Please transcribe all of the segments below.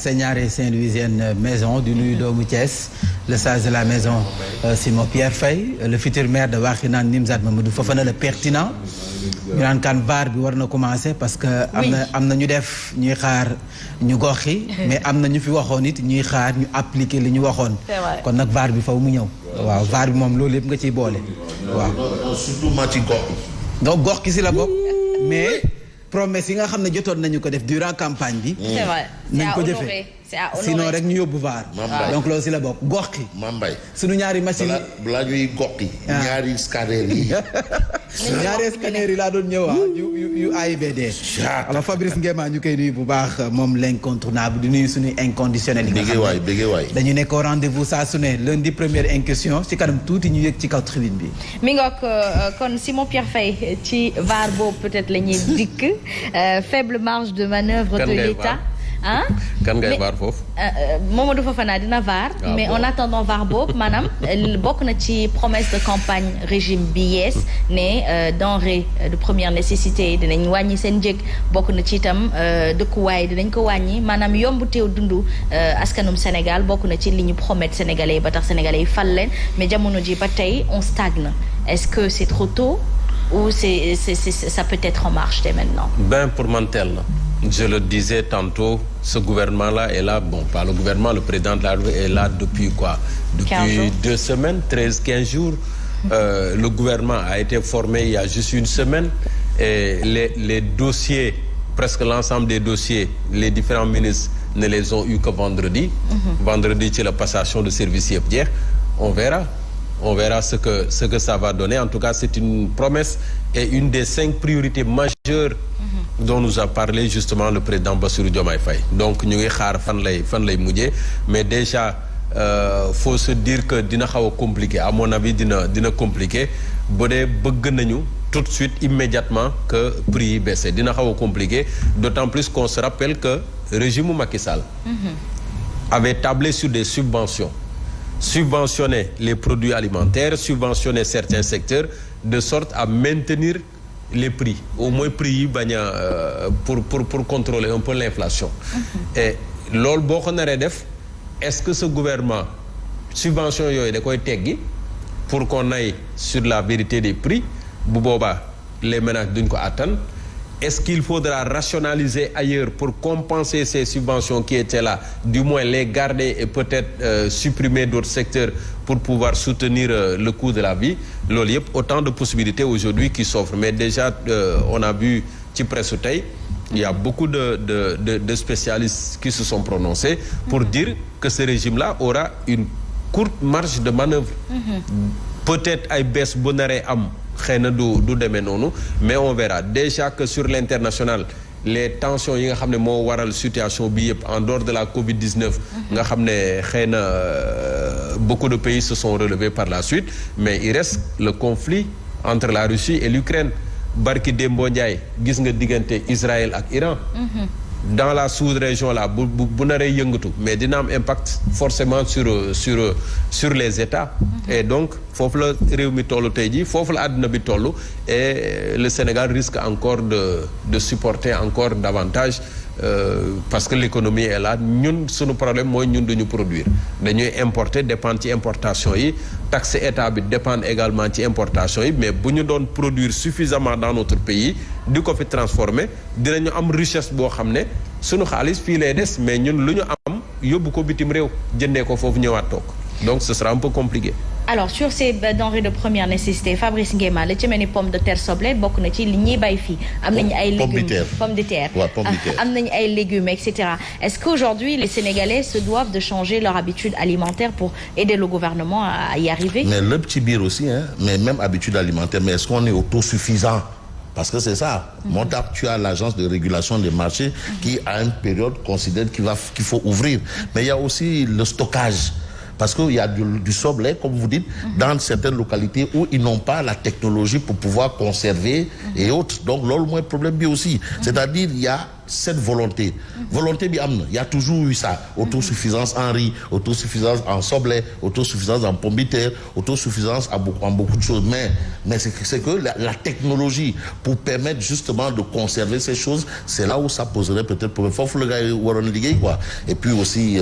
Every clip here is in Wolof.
Seignaré Saint-Louisienne maison du nuyu doomu Thiès le sage de la maison Simon Pierre Faye le futur maire de Wakhinane Nimzatt Mamadou Fofana le pertinent ñu naan kan VAR bi war na commencer parce que am na ñu def ñuy xaar ñu goxi mais am na ñu fi waxoon it ñuy xaar ñu appliquer li ñu waxoon kon nag VAR bi faw mu ñëw waaw VAR bi moom loolu yëpp nga ciy boole waaw surtout ma ci gox donc gox ki si la bokk mais promesse yi nga xam ne jotoon nañu ko def durant campagne bi c'est vrai nañ ko jëfee sinon rek ñu yóbbu VAR donc loolu si la bokk gox ki Mambay suñu ñaari machine balaa ñuy gox yi ñaari scanner yi ñaari scanner yi laa doon ñëw yu AIBD alors Fabrice Nguema ñu koy nuyu bu baax moom l'incontournable di nuyu suñuy inconditionnel yi béggee waay dañu nekk au rendez-vous saa su ne lundi première incursion ci kanam tuuti ñu yëg ci kaw tribune bi mi ngoog kon Simon Pierre Faye ci VAR boobu peut-être la ñuy dikk faible marge de manœuvre de l'État ah kan ngay VAR foofu. Mamadou Fofana dina VAR. mais en attendant VAR boobu maanaam bokk na ci promesse de campagne régime bi yees ne denrée de première nécessité dinañ wàññi seen njëg bokk na ci itam dëkkuwaay dinañ ko wàññi maanaam yomb teew dundu askanum Sénégal bokk na ci li ñu promettre sénégalais yi ba tax sénégalais yi fal leen mais jamono ji ba tey on stagne est-ce que c'est trop tôt ou ça peut être en marche dès maintenant. Ben pour man teel na. Je le disais tantôt, ce gouvernement-là est là, bon, pas le gouvernement, le président de la République est là depuis quoi? Depuis 2 semaines, 15 jours. Le gouvernement a été formé il y a juste 1 semaine. Et les dossiers, presque l'ensemble des dossiers, les différents ministres ne les ont eu que vendredi. Vendredi, c'est la passation de service yëpp jeex. On verra ce que ça va donner. En tout cas, c'est une promesse et une des 5 priorités majeures dont nous a parlé justement le président Bassirou Diomaye Faye. Donc ñu ngi xaar fan lay mujjee mais déjà faut se dire que dina xaw a compliqué à mon avis dina compliqué bu dee bëgg nañu tout de suite immédiatement que prix yi baissé dina xaw a compliqué d'autant plus qu'on se rappelle que régime Macky Sall avait tablé sur des subventions subventionner les produits alimentaires subventionner certains secteurs de sorte à maintenir les prix au moins prix yi bañ a pour contrôler un peu l'inflation et loolu boo ko naree def est-ce que ce gouvernement subvention yooyu da koy teggi pour qu'on aille sur la vérité des prix bu boobaa les ménages duñ ko attan est-ce qu'il faudra rationaliser ailleurs pour compenser ces subventions qui étaient là du moins les garder et peut-être supprimer d'autres secteurs pour pouvoir soutenir le coût de la vie loolu yëpp autant de possibilités aujourd'hui qui s'offrent mais déjà on a vu ci presse tey il y a beaucoup de spécialistes qui se sont prononcés pour dire que ce régime-là aura une courte marge de manœuvre peut-être ay baisse bu naree am xëy na du demee noonu mais on verra déjà que sur l'international les tensions yi nga xam ne moo waral situation bi yëpp en dehors de la Covid-19 nga xam ne xëy na beaucoup de pays se sont relevés par la suite mais il reste le conflit entre la Russie et l'Ukraine barki Dembo Ndiaye gis nga diggante Israël ak Iran dans la sous-région là bu naree yëngatu mais dina am impact forcément sur les États et donc foofu la réew mi tollu tey jii foofu la àdduna bi tollu et le Sénégal risque encore de supporter encore davantage parce que l'économie est là ñun suñu problème mooy ñun duñu produire dañuy importer dépendre ci importation yi taxe état bi dépendre également ci importation yi mais bu ñu doon produire suffisamment dans notre pays di ko fi transformer dinañu am richesse boo xam ne suñu xaalis fii lay des mais ñun lu ñu am yóbbu ko bitim réew jëndee ko foofu ñëwaat toog donc ce sera un peu compliqué. Alors sur ces denrées de première nécessité Fabrice Nguema la ci mel ni pomme de terre soble bokk na ci li ñuy bay fii am nañu ay légumes pomme de terre am nañu ay légumes etc. Est-ce qu'aujourd'hui les Sénégalais se doivent de changer leur habitude alimentaire pour aider le gouvernement à y arriver? Mais lépp ci biir aussi hein mais même habitude alimentaire mais est-ce qu'on est autosuffisant? Parce que c'est ça. Moo tax tu as l'agence de régulation des marchés qui à une période considère qu'il faut ouvrir mais il y a aussi le stockage. parce qu'il y a du soble, comme vous dites, dans certaines localités où ils n'ont pas la technologie pour pouvoir conserver et autres. Donc, là, le moins problème bien aussi. C'est-à-dire, il y a cette volonté. Volonté, il y a toujours eu ça. Autosuffisance en riz, autosuffisance en soble, autosuffisance en pommes de terre, autosuffisance en beaucoup de choses. Mais c'est que la technologie pour permettre justement de conserver ces choses, c'est là où ça poserait peut-être problème. Faut le gars, quoi. Et puis aussi,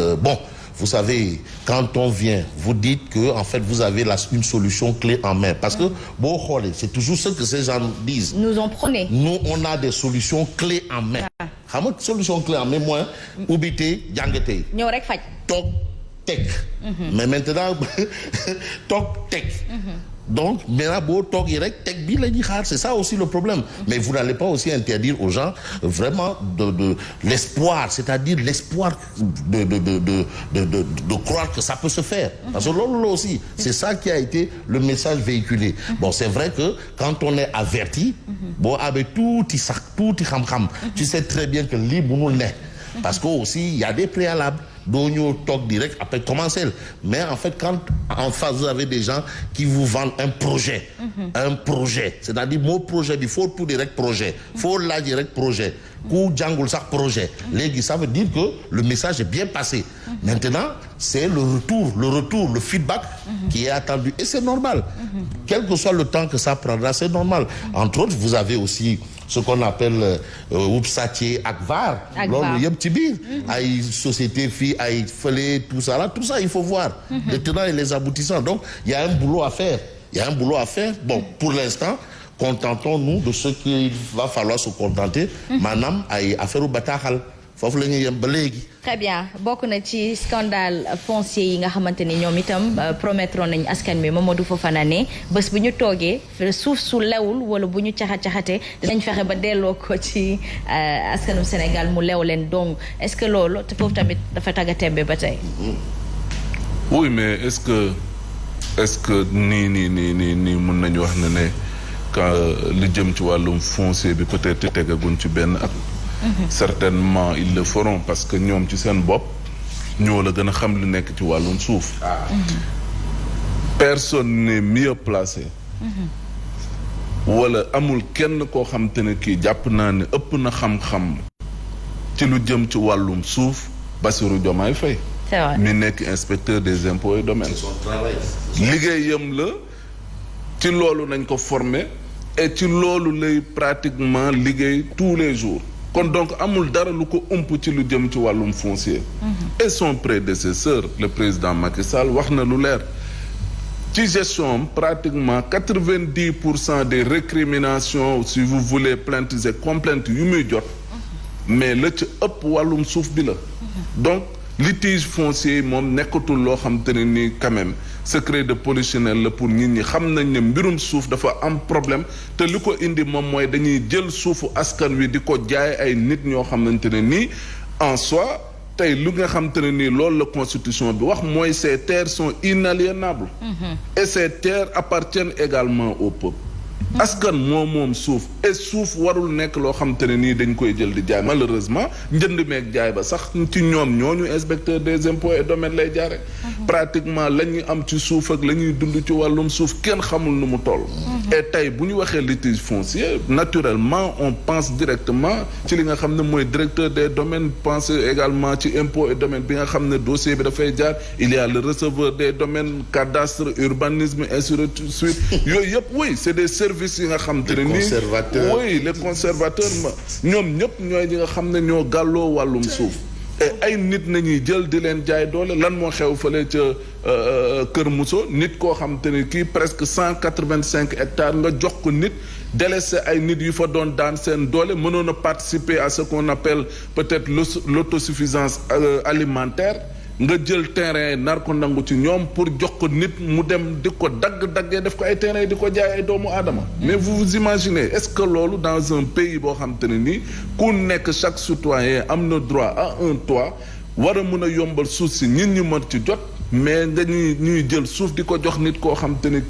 vous savez, quand on vient, vous dites que en fait vous avez une solution clé en main. Parce que c'est toujours ce que ces gens disent. Nous en prenez. Nous, on a des solutions clés en main. Solution clé en main, moi, ubité, jangete. Tok, tek. Mais maintenant, tok, tek. Donc, maintenant, c'est ça aussi le problème. Mais vous n'allez pas aussi interdire aux gens vraiment de l'espoir, c'est-à-dire l'espoir de croire que ça peut se faire. Parce que là aussi, c'est ça qui a été le message véhiculé. Bon, c'est vrai que quand on est averti, avec tout, tu sais très bien que libre nous l'est. Parce qu'aussi, il y a des préalables. D'où talk direct, après commencer. Mais en fait, quand en face, vous avez des gens qui vous vendent un projet. Un projet. C'est-à-dire, mon projet, il faut tout direct projet. Il faut la direct projet. Kou Django ça projet. Ça veut dire que le message est bien passé. Maintenant, c'est le retour, le feedback qui est attendu. Et c'est normal. Quel que soit le temps que ça prendra, c'est normal. Entre autres, vous avez aussi ce qu'on appelle Oupsatier Akvar. Il y a un petit bir. Aïe, société, fille, aïe, fallait, tout ça, il faut voir. Les tenants et les aboutissants. Donc, il y a un boulot à faire. Bon, pour l'instant, contentons-nous de ce qu'il va falloir se contenter. Madame, aïe, affaire au batahal. Très bien bokk na ci scandale foncier yi nga xamante ni ñoom itam promettre nañ askan bi Mamadou Fofana ne bés bu ñu toogee suuf su lewul wala bu ñu caxat-caxatee dinañ fexe ba delloo ko ci askanu Sénégal mu lew leen donc est-ce que loolu te foofu tamit dafa tagga tembe ba tey. Oui, mais est-ce que nii mën nañu wax ne quand li jëm ci wàllum foncier bi peut-être tegaguñ ci benn ak certainement ils le feront parce que ñoom ci seen bopp ñoo la gën a xam li nekk ci wàllum suuf. Personne n'est mieux placé. wala amul kenn koo xam te ne kii jàpp naa ne ëpp na xam-xam ci lu jëm ci wàllum suuf Bassirou Diomaye Faye. C'est vrai. mi nekk inspecteur des impôts et domaines. liggéeyam la ci loolu nañ ko former et ci loolu lay pratiquement liggéey tous les jours. kon donc amul dara lu ko ëmp ci lu jëm ci wàllum foncier. Et son prédécesseur le président Macky Sall wax na lu leer ci gestion pratiquement 90% des récriminations si vous voulez plaintes et complaintes yu muy jot mais la ci ëpp wàllum suuf bi la. Donc litige foncier moom nekkatul loo xam te ne nii quand même secret de polichinelle la pour nit ñi xam nañ ne mbirum suuf dafa am problème te li ko indi moom mooy dañuy jël suufu askan wi di ko jaay ay nit ñoo xamante ne nii en soi tey lu nga xamante ne nii loolu la constitution bi wax mooy ces terres sont inaliénables. Et ces terres appartiennent également au peuple. askan moom suuf et suuf warul nekk loo xam te ne nii dañ koy jël di jaay malheureusement njënd meeg jaay ba sax ci ñoom ñooñu inspecteur des impôts et domaines lay jaare pratiquement la ñuy am ci suuf ak la ñuy dund ci wàllum suuf kenn xamul nu mu toll. Et tey bu ñu waxee litige foncier naturellement on pense directement ci li nga xam ne mooy directeur des domaines pense également ci impôts et domaines bi nga xam ne dossier bi dafay jaar il y a le receveur des domaines cadastre urbanisme ainsi de suite yooyu yëpp oui c'est des services yi nga xam te ne nii oui les conservateurs ñoom ñëpp ñooy ñi nga xam ne ñoo gàlloo wàllum suuf et ay nit nañuy jël di leen jaay doole lan moo xew fële ca Kër Mousso nit koo xam te ne kii presque 185 hectares nga jox ko nit délaissé ay nit yu fa doon daan seen doole mënoon a participer à ce qu'on appelle peut-être l'autosuffisance alimentaire nga jël terrain nar ko nangu ci ñoom pour jox ko nit mu dem di ko daggee def ko ay terrain di ko jaay ay doomu aadama. Mais vous imaginez est-ce que loolu dans un pays boo xam te ne nii ku nekk chaque citoyen am na droit à un toit war a mën a yombal suuf si nit ñi mën ci jot mais nga ñuy jël suuf di ko jox nit koo xam te ne